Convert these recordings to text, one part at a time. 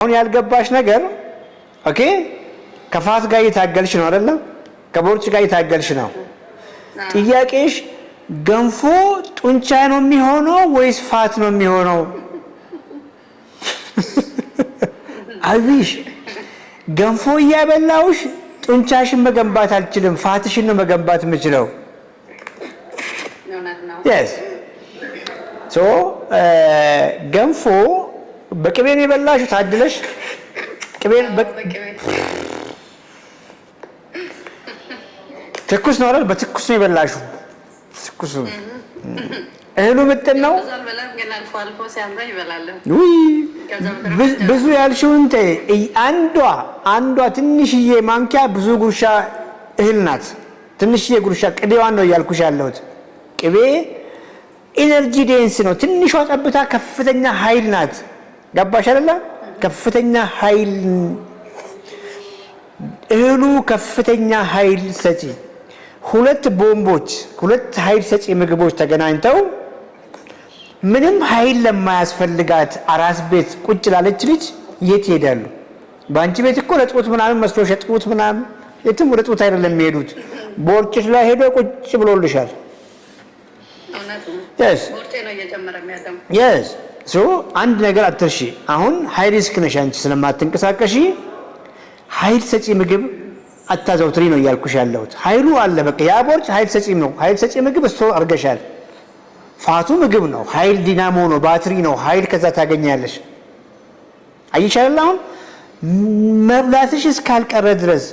አሁን ያልገባሽ ነገር ኦኬ ከፋት ጋር እየታገልሽ ነው አይደል? ከቦርጭ ጋር እየታገልሽ ነው። ጥያቄሽ ገንፎ ጡንቻ ነው የሚሆነው ወይስ ፋት ነው የሚሆነው? አብሽ ገንፎ እያበላውሽ ጡንቻሽን መገንባት አልችልም፣ ፋትሽን ነው መገንባት የምችለው። yes so ገንፎ በቅቤ ነው የበላሽው ታድለሽ። ቅቤ ትኩስ ነው አይደል? በትኩስ ነው የበላሽው። ትኩስ እህሉ ምጥን ነው። ብዙ ያልሽውን አንዷ ትንሽዬ ማንኪያ ብዙ ጉርሻ እህል ናት። ትንሽዬ ጉርሻ ቅቤዋን ነው እያልኩሽ ያለሁት። ቅቤ ኢነርጂ ዴንስ ነው። ትንሿ ጠብታ ከፍተኛ ኃይል ናት። ገባሽ አይደለ? ከፍተኛ ኃይል እህሉ ከፍተኛ ኃይል ሰጪ ሁለት ቦምቦች፣ ሁለት ኃይል ሰጪ ምግቦች ተገናኝተው ምንም ኃይል ለማያስፈልጋት አራስ ቤት ቁጭ ላለች ልጅ የት ይሄዳሉ? በአንቺ ቤት እኮ ለጡት ምናምን መስሎሽ ጡት ምናምን የትም ወደ ጡት አይደለም የሚሄዱት። ቦርጭሽ ላይ ሄዶ ቁጭ ብሎልሻል። yes ቦርጬ ነው እየጨመረ የሚያደም yes so አንድ ነገር አትርሺ። አሁን ሃይ ሪስክ ነሽ አንቺ ስለማትንቀሳቀሺ ኃይል ሰጪ ምግብ አታዘውትሪ ነው እያልኩሽ ያለሁት። ኃይሉ አለ በቃ ያ ቦርጭ ኃይል ሰጪ ነው። ኃይል ሰጪ ምግብ እሱ አርገሻል። ፋቱ ምግብ ነው፣ ኃይል ዲናሞ ነው፣ ባትሪ ነው። ኃይል ከዛ ታገኛለሽ። አይሻል አሁን መብላትሽ እስካልቀረ ድረስ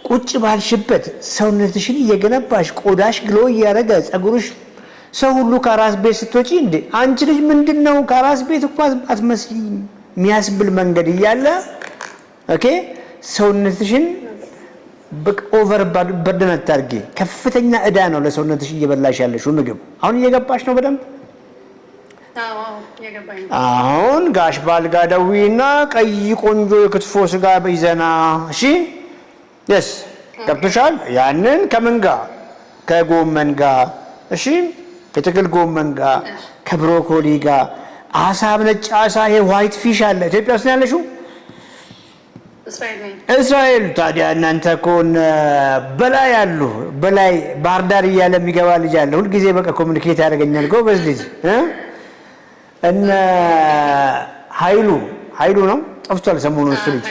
ቁጭ ባልሽበት ሰውነትሽን እየገነባሽ ቆዳሽ ግሎ እያደረገ ጸጉርሽ ሰው ሁሉ ከራስ ቤት ስትወጪ እንዴ አንቺ ልጅ ምንድነው ከራስ ቤት እኮ አትመስሊም የሚያስብል መንገድ እያለ ኦኬ ሰውነትሽን ኦቨር በርደን አታርጊ። ከፍተኛ እዳ ነው ለሰውነትሽ እየበላሽ ያለሽው ምግብ። አሁን እየገባሽ ነው በደንብ? አዎ እየገባኝ ነው። አሁን ጋሽ ባልጋ ደዊና ቀይ ቆንጆ የክትፎ ስጋ በይዘና እሺ yes ገብቶሻል። ያንን ከምን ጋር? ከጎመን ጋር እሺ፣ ከጥቅል ጎመን ጋር፣ ከብሮኮሊ ጋር፣ አሳ፣ ነጭ አሳ፣ ይሄ ዋይት ፊሽ አለ። ኢትዮጵያ ውስጥ ያለሽው እስራኤል። ታዲያ እናንተ እኮ በላይ ያሉ በላይ ባህር ዳር እያለ የሚገባ ልጅ አለ። ሁልጊዜ በቃ ኮሙኒኬት ያደርገኛል። ጎበዝ ልጅ እነ ኃይሉ ነው ጠፍቷል ሰሞኑን እሱ ልጅ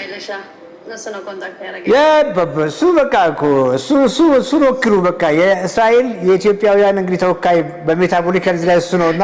እሱ በቃ እኮ እሱ ወክሉ በቃ የእስራኤል የኢትዮጵያውያን እንግዲህ ተወካይ በሜታቦሊክ ሄልዝ ላይ እሱ ነውና